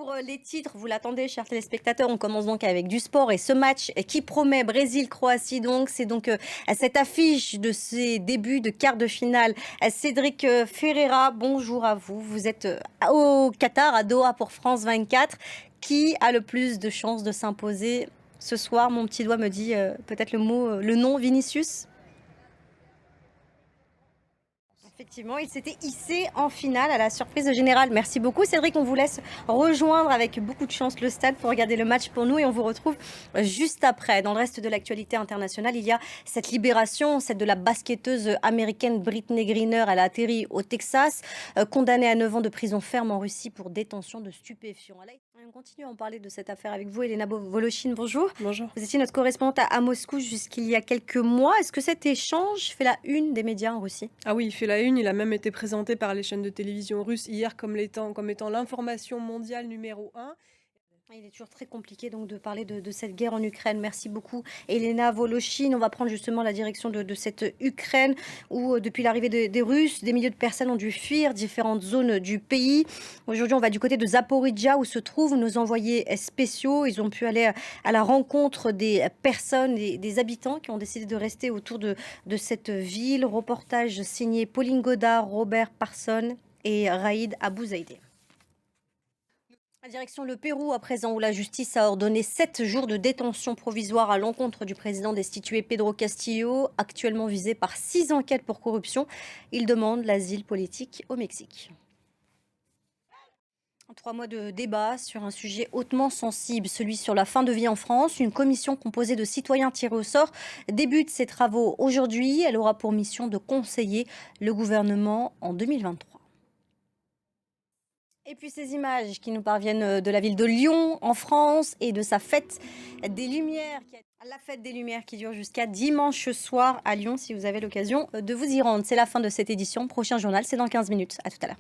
Pour les titres, vous l'attendez, chers téléspectateurs, on commence donc avec du sport et ce match qui promet Brésil-Croatie. Donc, c'est donc cette affiche de ces débuts de quart de finale. Cédric Ferreira, bonjour à vous. Vous êtes au Qatar, à Doha pour France 24. Qui a le plus de chances de s'imposer ce soir? Mon petit doigt me dit peut-être le nom Vinicius. Effectivement, il s'était hissé en finale à la surprise générale. Merci beaucoup Cédric, on vous laisse rejoindre avec beaucoup de chance le stade pour regarder le match pour nous et on vous retrouve juste après. Dans le reste de l'actualité internationale, il y a cette libération, celle de la basketteuse américaine Brittney Griner. Elle a atterri au Texas, condamnée à 9 ans de prison ferme en Russie pour détention de stupéfiants. Allez, on continue à en parler de cette affaire avec vous, Elena Voloshin, bonjour. Bonjour. Vous étiez notre correspondante à Moscou jusqu'il y a quelques mois. Est-ce que cet échange fait la une des médias en Russie? Ah oui, il fait la une, il a même été présenté par les chaînes de télévision russes hier comme étant l'information mondiale numéro un. Il est toujours très compliqué donc de parler de cette guerre en Ukraine. Merci beaucoup, Elena Voloshin. On va prendre justement la direction de cette Ukraine où, depuis l'arrivée des Russes, des milliers de personnes ont dû fuir différentes zones du pays. Aujourd'hui, on va du côté de Zaporizhzhia où se trouvent nos envoyés spéciaux. Ils ont pu aller à la rencontre des personnes, des habitants qui ont décidé de rester autour de cette ville. Reportage signé Pauline Godard, Robert Parson et Raïd Abouzaïdeh. Direction le Pérou à présent, où la justice a ordonné 7 jours de détention provisoire à l'encontre du président destitué Pedro Castillo, actuellement visé par 6 enquêtes pour corruption. Il demande l'asile politique au Mexique. 3 mois de débat sur un sujet hautement sensible, celui sur la fin de vie en France. Une commission composée de citoyens tirés au sort débute ses travaux aujourd'hui. Elle aura pour mission de conseiller le gouvernement en 2023. Et puis ces images qui nous parviennent de la ville de Lyon, en France, et de sa fête des Lumières, la fête des Lumières qui dure jusqu'à dimanche soir à Lyon, si vous avez l'occasion de vous y rendre. C'est la fin de cette édition. Prochain journal, c'est dans 15 minutes. À tout à l'heure.